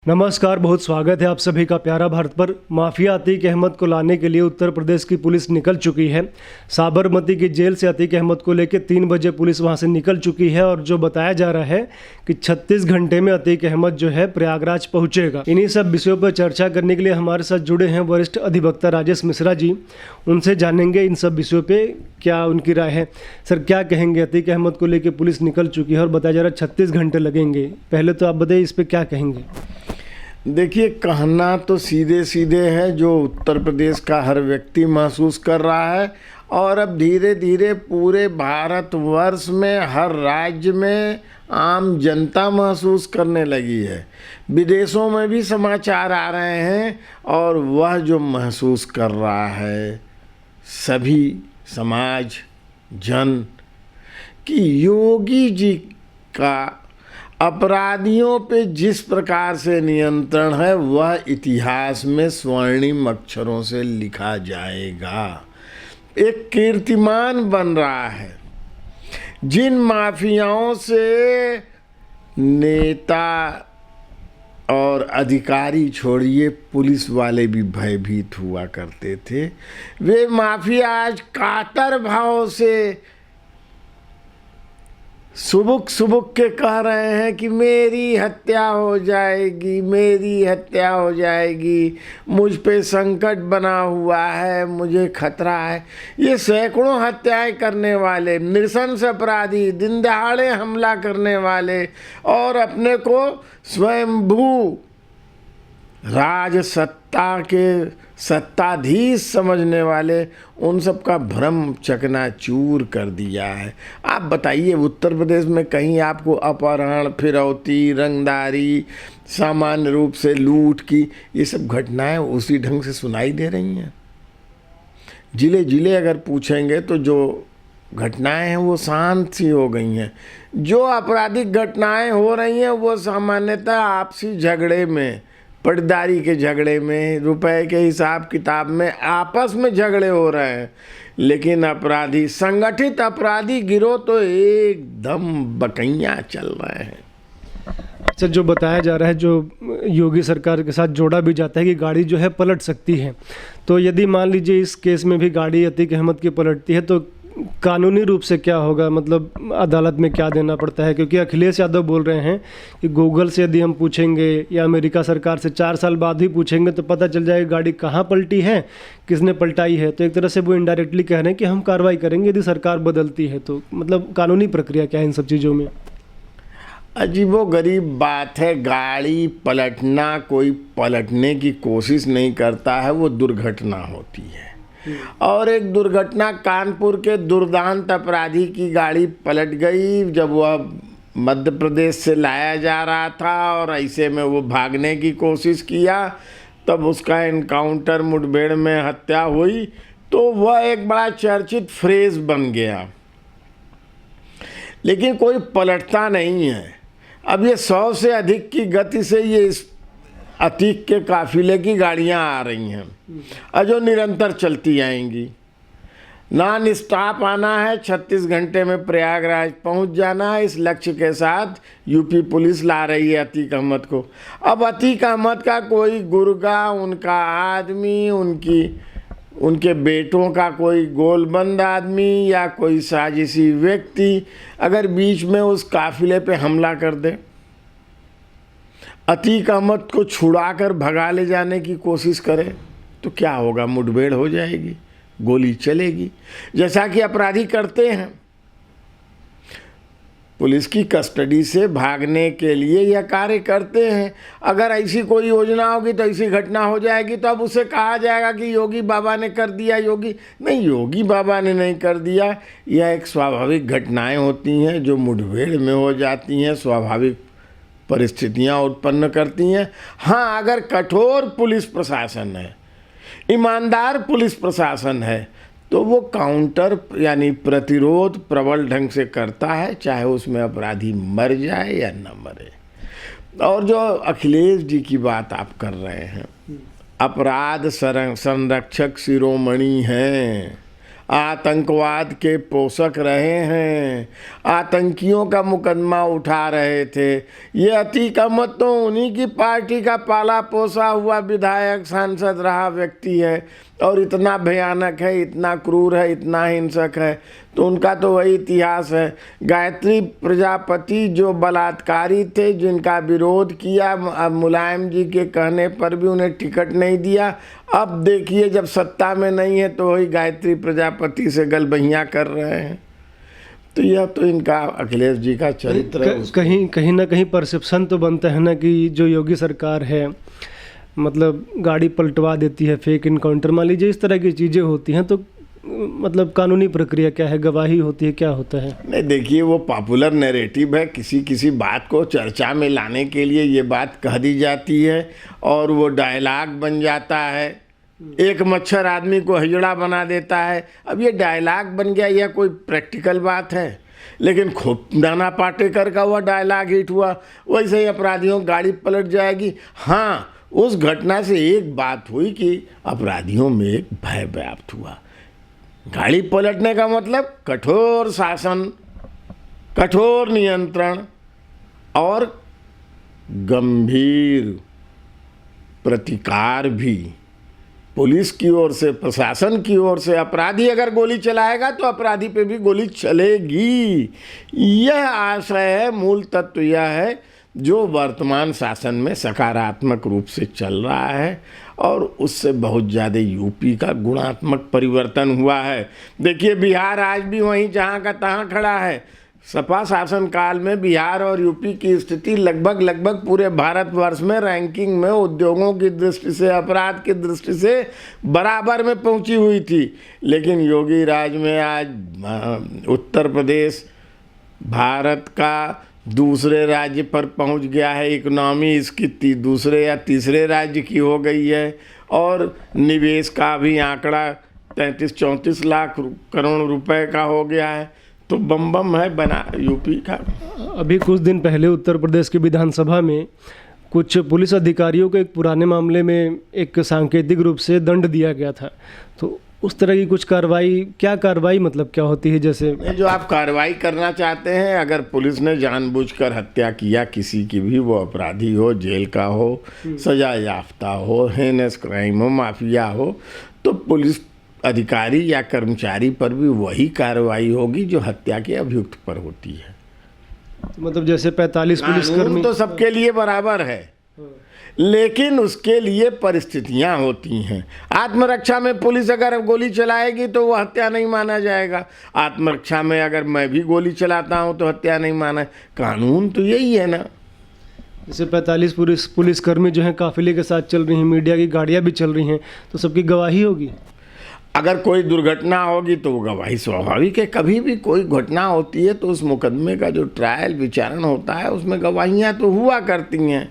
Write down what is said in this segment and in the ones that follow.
नमस्कार, बहुत स्वागत है आप सभी का प्यारा भारत पर। माफिया अतीक अहमद को लाने के लिए उत्तर प्रदेश की पुलिस निकल चुकी है। साबरमती की जेल से अतीक अहमद को लेकर 3 बजे पुलिस वहां से निकल चुकी है और जो बताया जा रहा है कि 36 घंटे में अतीक अहमद जो है प्रयागराज पहुंचेगा। इन्हीं सब विषयों पर चर्चा करने के लिए हमारे साथ जुड़े हैं वरिष्ठ अधिवक्ता राजेश मिश्रा जी। उनसे जानेंगे इन सब विषयों पर क्या उनकी राय है। सर, क्या कहेंगे? अतीक अहमद को लेकर पुलिस निकल चुकी है और बताया जा रहा है 36 घंटे लगेंगे। पहले तो आप बताइए इस पर क्या कहेंगे। देखिए, कहना तो सीधे सीधे है जो उत्तर प्रदेश का हर व्यक्ति महसूस कर रहा है और अब धीरे धीरे पूरे भारतवर्ष में हर राज्य में आम जनता महसूस करने लगी है। विदेशों में भी समाचार आ रहे हैं और वह जो महसूस कर रहा है सभी समाज जन कि योगी जी का अपराधियों पे जिस प्रकार से नियंत्रण है वह इतिहास में स्वर्णिम अक्षरों से लिखा जाएगा। एक कीर्तिमान बन रहा है। जिन माफियाओं से नेता और अधिकारी छोड़िए पुलिस वाले भी भयभीत हुआ करते थे, वे माफिया आज कातर भाव से सुबुक सुबुक के कह रहे हैं कि मेरी हत्या हो जाएगी, मेरी हत्या हो जाएगी, मुझ पे संकट बना हुआ है, मुझे खतरा है। ये सैकड़ों हत्याएं करने वाले नृशंस अपराधी, दिन दहाड़े हमला करने वाले और अपने को स्वयंभू राज सत्ता के सत्ताधीश समझने वाले, उन सब का भ्रम चकनाचूर कर दिया है। आप बताइए, उत्तर प्रदेश में कहीं आपको अपहरण, फिरौती, रंगदारी, सामान्य रूप से लूट की ये सब घटनाएं उसी ढंग से सुनाई दे रही हैं? जिले जिले अगर पूछेंगे तो जो घटनाएं हैं वो शांत सी हो गई हैं। जो आपराधिक घटनाएं हो रही हैं वो सामान्यतः आपसी झगड़े में, पटदारी के झगड़े में, रुपए के हिसाब किताब में आपस में झगड़े हो रहे हैं। लेकिन अपराधी, संगठित अपराधी गिरोह तो एकदम बकैया चल रहे हैं। सर, जो बताया जा रहा है, जो योगी सरकार के साथ जोड़ा भी जाता है कि गाड़ी जो है पलट सकती है, तो यदि मान लीजिए इस केस में भी गाड़ी अतीक अहमद की पलटती है तो कानूनी रूप से क्या होगा? मतलब अदालत में क्या देना पड़ता है? क्योंकि अखिलेश यादव बोल रहे हैं कि गूगल से यदि हम पूछेंगे या अमेरिका सरकार से 4 साल बाद भी पूछेंगे तो पता चल जाएगा गाड़ी कहाँ पलटी है, किसने पलटाई है। तो एक तरह से वो इनडायरेक्टली कह रहे हैं कि हम कार्रवाई करेंगे यदि सरकार बदलती है। तो मतलब कानूनी प्रक्रिया क्या है इन सब चीज़ों में? अजीबोगरीब बात है। गाड़ी पलटना, कोई पलटने की कोशिश नहीं करता है, वो दुर्घटना होती है। और एक दुर्घटना, कानपुर के दुर्दांत अपराधी की गाड़ी पलट गई जब वह मध्य प्रदेश से लाया जा रहा था और ऐसे में वो भागने की कोशिश किया, तब उसका एनकाउंटर, मुठभेड़ में हत्या हुई। तो वह एक बड़ा चर्चित फ्रेज बन गया। लेकिन कोई पलटता नहीं है। अब ये 100 से अधिक की गति से ये इस अतीक के काफिले की गाड़ियां आ रही हैं और जो निरंतर चलती आएंगी। नॉन स्टॉप आना है, 36 घंटे में प्रयागराज पहुंच जाना है। इस लक्ष्य के साथ यूपी पुलिस ला रही है अतीक अहमद को। अब अतीक अहमद का कोई गुर्गा, उनका आदमी, उनके बेटों का कोई गोलबंद आदमी या कोई साजिशी व्यक्ति अगर बीच में उस काफिले पे हमला कर दे, अतीक अहमद को छुड़ाकर भगा ले जाने की कोशिश करे, तो क्या होगा? मुठभेड़ हो जाएगी, गोली चलेगी, जैसा कि अपराधी करते हैं। पुलिस की कस्टडी से भागने के लिए यह कार्य करते हैं। अगर ऐसी कोई योजना होगी तो ऐसी घटना हो जाएगी तो अब उसे कहा जाएगा कि योगी बाबा ने कर दिया। योगी बाबा ने नहीं कर दिया। यह एक स्वाभाविक घटनाएं होती हैं जो मुठभेड़ में हो जाती हैं, स्वाभाविक परिस्थितियां उत्पन्न करती हैं। हाँ, अगर कठोर पुलिस प्रशासन है, ईमानदार पुलिस प्रशासन है, तो वो काउंटर यानी प्रतिरोध प्रबल ढंग से करता है, चाहे उसमें अपराधी मर जाए या न मरे। और जो अखिलेश जी की बात आप कर रहे हैं, अपराध संरक्षक शिरोमणि हैं, आतंकवाद के पोषक रहे हैं, आतंकियों का मुकदमा उठा रहे थे। ये अतीक अहमद तो उन्हीं की पार्टी का पाला पोसा हुआ विधायक सांसद रहा व्यक्ति है, और इतना भयानक है, इतना क्रूर है, इतना हिंसक है। तो उनका तो वही इतिहास है। गायत्री प्रजापति जो बलात्कारी थे, जिनका विरोध किया, अब मुलायम जी के कहने पर भी उन्हें टिकट नहीं दिया। अब देखिए जब सत्ता में नहीं है तो वही गायत्री प्रजापति से गलबहियाँ कर रहे हैं। तो यह तो इनका अखिलेश जी का चरित्र है। कहीं ना कहीं परसेप्शन तो बनता है ना कि जो योगी सरकार है, मतलब गाड़ी पलटवा देती है, फेक इनकाउंटर, मान लीजिए इस तरह की चीज़ें होती हैं, तो मतलब कानूनी प्रक्रिया क्या है, गवाही होती है, क्या होता है? नहीं, देखिए वो पॉपुलर नैरेटिव है, किसी बात को चर्चा में लाने के लिए ये बात कह दी जाती है और वो डायलॉग बन जाता है। एक मच्छर आदमी को हिजड़ा बना देता है। अब ये डायलॉग बन गया, यह कोई प्रैक्टिकल बात है? लेकिन खूब नाना पाटेकर का हुआ डायलॉग हिट हुआ, वैसे ही अपराधियों की गाड़ी पलट जाएगी। हाँ, उस घटना से एक बात हुई कि अपराधियों में एक भय व्याप्त हुआ। गाड़ी पलटने का मतलब कठोर शासन, कठोर नियंत्रण और गंभीर प्रतिकार भी पुलिस की ओर से, प्रशासन की ओर से। अपराधी अगर गोली चलाएगा तो अपराधी पे भी गोली चलेगी। यह आशय है, मूल तत्व यह है जो वर्तमान शासन में सकारात्मक रूप से चल रहा है, और उससे बहुत ज़्यादा यूपी का गुणात्मक परिवर्तन हुआ है। देखिए बिहार आज भी वहीं जहाँ का तहाँ खड़ा है। सपा शासन काल में बिहार और यूपी की स्थिति लगभग पूरे भारतवर्ष में रैंकिंग में उद्योगों की दृष्टि से, अपराध की दृष्टि से बराबर में पहुंची हुई थी। लेकिन योगी राज में आज उत्तर प्रदेश भारत का दूसरे राज्य पर पहुंच गया है। इकोनॉमी इसकी दूसरे या तीसरे राज्य की हो गई है, और निवेश का भी आंकड़ा 33-34 लाख करोड़ रुपए का हो गया है। तो बम है बना यूपी का। अभी कुछ दिन पहले उत्तर प्रदेश की विधानसभा में कुछ पुलिस अधिकारियों को एक पुराने मामले में एक सांकेतिक रूप से दंड दिया गया था। तो उस तरह की कुछ कार्रवाई, क्या कार्रवाई मतलब क्या होती है? जैसे जो आप कार्रवाई करना चाहते हैं, अगर पुलिस ने जानबूझकर हत्या किया किसी की भी, वो अपराधी हो, जेल का हो, सजा याफ्ता हो, हेनस क्राइम हो, माफिया हो, तो पुलिस अधिकारी या कर्मचारी पर भी वही कार्रवाई होगी जो हत्या के अभियुक्त पर होती है। मतलब जैसे 45 पुलिसकर्मी तो सबके लिए बराबर है, लेकिन उसके लिए परिस्थितियां होती हैं। आत्मरक्षा में पुलिस अगर गोली चलाएगी तो वो हत्या नहीं माना जाएगा। आत्मरक्षा में अगर मैं भी गोली चलाता हूं तो हत्या नहीं माना। कानून तो यही है ना। जैसे 45 पुलिसकर्मी जो हैं काफिले के साथ चल रही हैं, मीडिया की गाड़ियां भी चल रही हैं, तो सबकी गवाही होगी। अगर कोई दुर्घटना होगी तो वो गवाही स्वाभाविक है। कभी भी कोई घटना होती है तो उस मुकदमे का जो ट्रायल विचारण होता है उसमें गवाहियाँ तो हुआ करती हैं,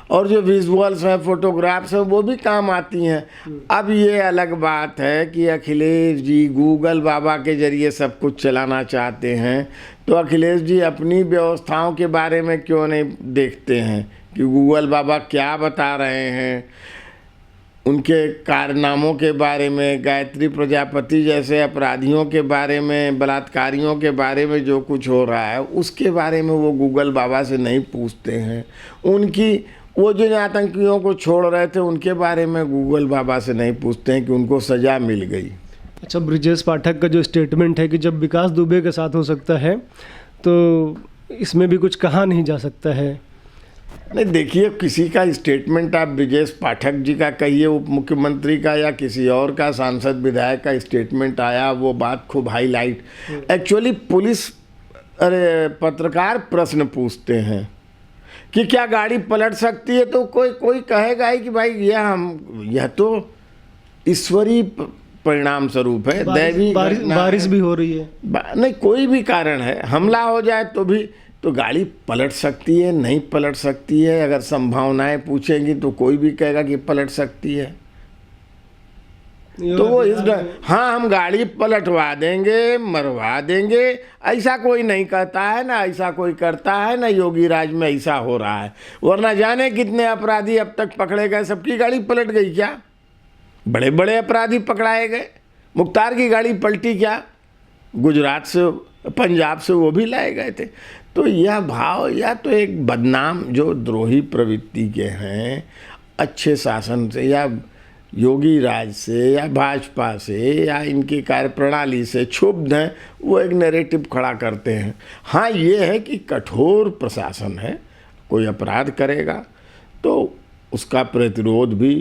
और जो विजुअल्स हैं, फोटोग्राफ्स हैं, वो भी काम आती हैं। अब ये अलग बात है कि अखिलेश जी गूगल बाबा के जरिए सब कुछ चलाना चाहते हैं, तो अखिलेश जी अपनी व्यवस्थाओं के बारे में क्यों नहीं देखते हैं कि गूगल बाबा क्या बता रहे हैं, उनके कारनामों के बारे में, गायत्री प्रजापति जैसे अपराधियों के बारे में, बलात्कारियों के बारे में जो कुछ हो रहा है उसके बारे में वो गूगल बाबा से नहीं पूछते हैं। उनकी वो जिन आतंकियों को छोड़ रहे थे उनके बारे में गूगल बाबा से नहीं पूछते हैं कि उनको सज़ा मिल गई। अच्छा, ब्रिजेश पाठक का जो स्टेटमेंट है कि जब विकास दुबे के साथ हो सकता है तो इसमें भी कुछ कहा नहीं जा सकता है। नहीं, देखिए किसी का स्टेटमेंट आप ब्रिजेश पाठक जी का कहिए, उप मुख्यमंत्री का या किसी और का, सांसद विधायक का स्टेटमेंट आया, वो बात खूब हाईलाइट। एक्चुअली पुलिस पत्रकार प्रश्न पूछते हैं कि क्या गाड़ी पलट सकती है, तो कोई कहेगा ही कि भाई यह तो ईश्वरीय परिणाम स्वरूप है, दैवी बारिश भी हो रही है। नहीं, कोई भी कारण है, हमला हो जाए तो भी तो गाड़ी पलट सकती है, नहीं पलट सकती है। अगर संभावनाएं पूछेंगी तो कोई भी कहेगा कि पलट सकती है। तो वो हाँ, हम गाड़ी पलटवा देंगे, मरवा देंगे, ऐसा कोई नहीं कहता है, ना ऐसा कोई करता है, ना योगी राज में ऐसा हो रहा है। वरना जाने कितने अपराधी अब तक पकड़े गए, सबकी गाड़ी पलट गई क्या? बड़े बड़े अपराधी पकड़ाए गए, मुख्तार की गाड़ी पलटी क्या, गुजरात से पंजाब से वो भी लाए गए थे। तो यह भाव या तो एक बदनाम जो द्रोही प्रवृत्ति के हैं, अच्छे शासन से या योगी राज से या भाजपा से या इनकी कार्यप्रणाली से क्षुब्ध हैं, वो एक नैरेटिव खड़ा करते हैं। हाँ, ये है कि कठोर प्रशासन है, कोई अपराध करेगा तो उसका प्रतिरोध भी,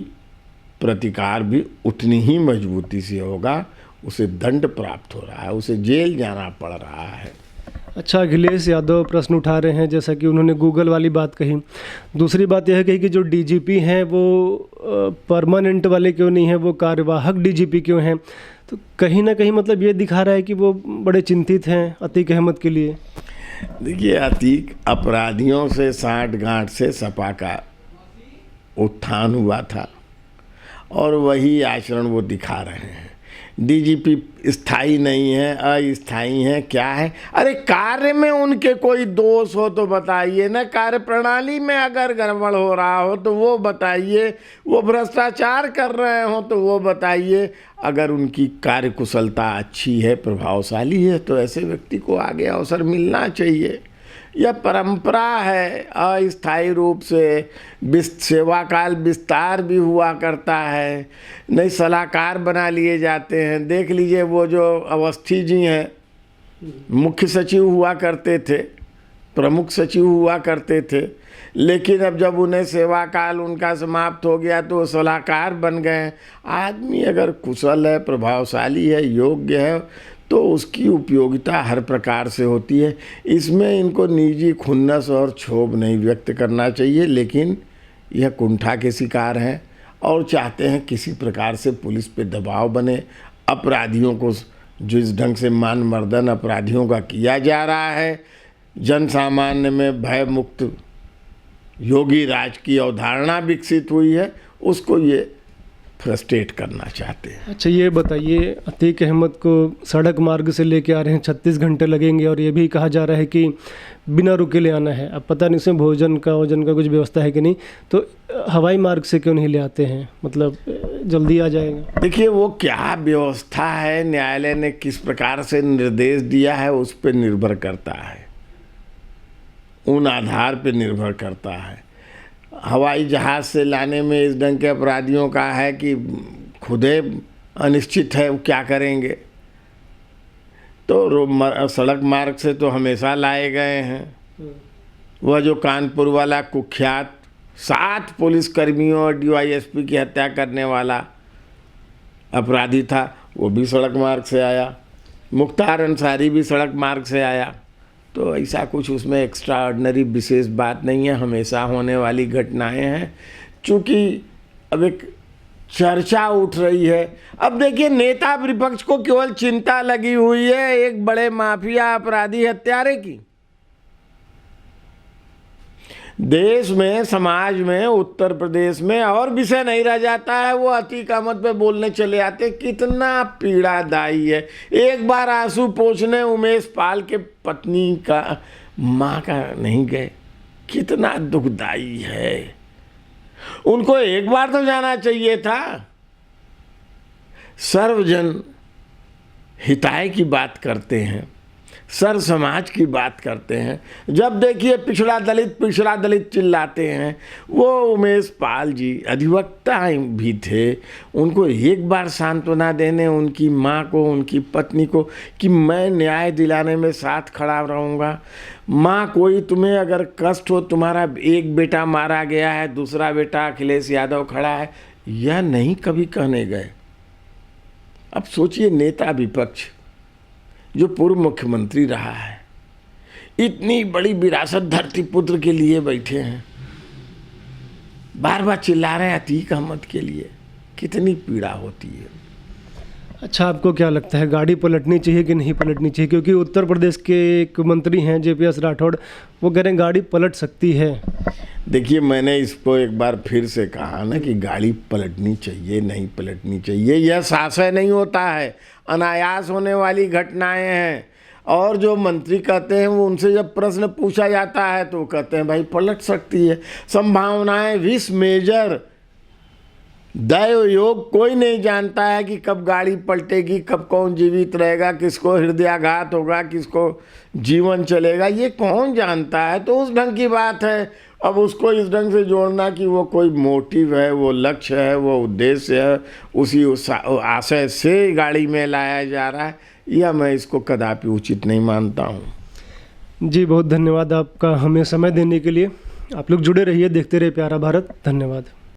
प्रतिकार भी उतनी ही मजबूती से होगा। उसे दंड प्राप्त हो रहा है, उसे जेल जाना पड़ रहा है। अच्छा, अखिलेश यादव प्रश्न उठा रहे हैं, जैसा कि उन्होंने गूगल वाली बात कही। दूसरी बात यह कही कि जो डीजीपी हैं वो परमानेंट वाले क्यों नहीं हैं, वो कार्यवाहक डीजीपी क्यों हैं। तो कहीं ना कहीं मतलब ये दिखा रहा है कि वो बड़े चिंतित हैं अतीक अहमद के लिए। देखिए, अतीक अपराधियों से साठ-गांठ से सपा का उत्थान हुआ था और वही आचरण वो दिखा रहे हैं। डीजीपी स्थायी नहीं है, अस्थायी है, क्या है? अरे कार्य में उनके कोई दोष हो तो बताइए ना, कार्य प्रणाली में अगर गड़बड़ हो रहा हो तो वो बताइए, वो भ्रष्टाचार कर रहे हो तो वो बताइए। अगर उनकी कार्य कुशलता अच्छी है, प्रभावशाली है, तो ऐसे व्यक्ति को आगे अवसर मिलना चाहिए। यह परंपरा है, अस्थायी रूप से सेवा काल विस्तार भी हुआ करता है, नई सलाहकार बना लिए जाते हैं। देख लीजिए, वो जो अवस्थी जी हैं, मुख्य सचिव हुआ करते थे, प्रमुख सचिव हुआ करते थे, लेकिन अब जब उन्हें सेवा काल उनका समाप्त हो गया तो वो सलाहकार बन गए। आदमी अगर कुशल है, प्रभावशाली है, योग्य है, तो उसकी उपयोगिता हर प्रकार से होती है। इसमें इनको निजी खुन्नस और क्षोभ नहीं व्यक्त करना चाहिए, लेकिन यह कुंठा के शिकार हैं और चाहते हैं किसी प्रकार से पुलिस पे दबाव बने। अपराधियों को जिस ढंग से मान मर्दन अपराधियों का किया जा रहा है, जन सामान्य में भय मुक्त योगी राज की अवधारणा विकसित हुई है, उसको ये फ्रस्ट्रेट करना चाहते हैं। अच्छा, ये बताइए, अतीक अहमद को सड़क मार्ग से लेके आ रहे हैं, 36 घंटे लगेंगे और ये भी कहा जा रहा है कि बिना रुके ले आना है। अब पता नहीं उसमें भोजन का कुछ व्यवस्था है कि नहीं, तो हवाई मार्ग से क्यों नहीं ले आते हैं, मतलब जल्दी आ जाएगा। देखिए, वो क्या व्यवस्था है, न्यायालय ने किस प्रकार से निर्देश दिया है, उस पर निर्भर करता है, उन आधार पर निर्भर करता है। हवाई जहाज़ से लाने में इस ढंग के अपराधियों का है कि खुदे अनिश्चित है वो क्या करेंगे। तो सड़क मार्ग से तो हमेशा लाए गए हैं। वह जो कानपुर वाला कुख्यात 7 पुलिसकर्मियों और डीवाईएसपी की हत्या करने वाला अपराधी था, वो भी सड़क मार्ग से आया। मुख्तार अंसारी भी सड़क मार्ग से आया। तो ऐसा कुछ उसमें एक्स्ट्रा ऑर्डिनरी विशेष बात नहीं है, हमेशा होने वाली घटनाएं हैं। चूँकि अब एक चर्चा उठ रही है, अब देखिए, नेता विपक्ष को केवल चिंता लगी हुई है एक बड़े माफिया अपराधी हत्यारे की। देश में, समाज में, उत्तर प्रदेश में और विषय नहीं रह जाता है, वो अतीक अहमद पे बोलने चले आते। कितना पीड़ादायी है। एक बार आंसू पोंछने उमेश पाल के पत्नी का, माँ का नहीं गए, कितना दुखदाई है। उनको एक बार तो जाना चाहिए था। सर्वजन हिताय की बात करते हैं, सर समाज की बात करते हैं। जब देखिए पिछड़ा दलित चिल्लाते हैं। वो उमेश पाल जी अधिवक्ता भी थे, उनको एक बार सांत्वना देने उनकी माँ को, उनकी पत्नी को, कि मैं न्याय दिलाने में साथ खड़ा रहूँगा। माँ, कोई तुम्हें अगर कष्ट हो, तुम्हारा एक बेटा मारा गया है, दूसरा बेटा अखिलेश यादव खड़ा है, यह नहीं कभी कहने गए। अब सोचिए, नेता विपक्ष जो पूर्व मुख्यमंत्री रहा है, इतनी बड़ी विरासत धरती पुत्र के लिए बैठे हैं, बार बार चिल्ला रहे हैं अतीक अहमद के लिए। कितनी पीड़ा होती है। अच्छा, आपको क्या लगता है, गाड़ी पलटनी चाहिए कि नहीं पलटनी चाहिए? क्योंकि उत्तर प्रदेश के एक मंत्री हैं JPS राठौड़, वो कह रहे हैं गाड़ी पलट सकती है। देखिए, मैंने इसको एक बार फिर से कहा ना कि गाड़ी पलटनी चाहिए, नहीं पलटनी चाहिए, यह शासय नहीं होता है, अनायास होने वाली घटनाएं हैं। और जो मंत्री कहते हैं, वो उनसे जब प्रश्न पूछा जाता है तो वो कहते हैं भाई पलट सकती है। संभावनाएं विस मेजर दैव योग कोई नहीं जानता है कि कब गाड़ी पलटेगी, कब कौन जीवित रहेगा, किसको हृदयाघात होगा, किसको जीवन चलेगा, ये कौन जानता है। तो उस ढंग की बात है। अब उसको इस ढंग से जोड़ना कि वो कोई मोटिव है, वो लक्ष्य है, वो उद्देश्य है, उसी आशय से गाड़ी में लाया जा रहा है, यह मैं इसको कदापि उचित नहीं मानता हूँ। जी बहुत धन्यवाद आपका हमें समय देने के लिए। आप लोग जुड़े रहिए, देखते रहिए प्यारा भारत। धन्यवाद।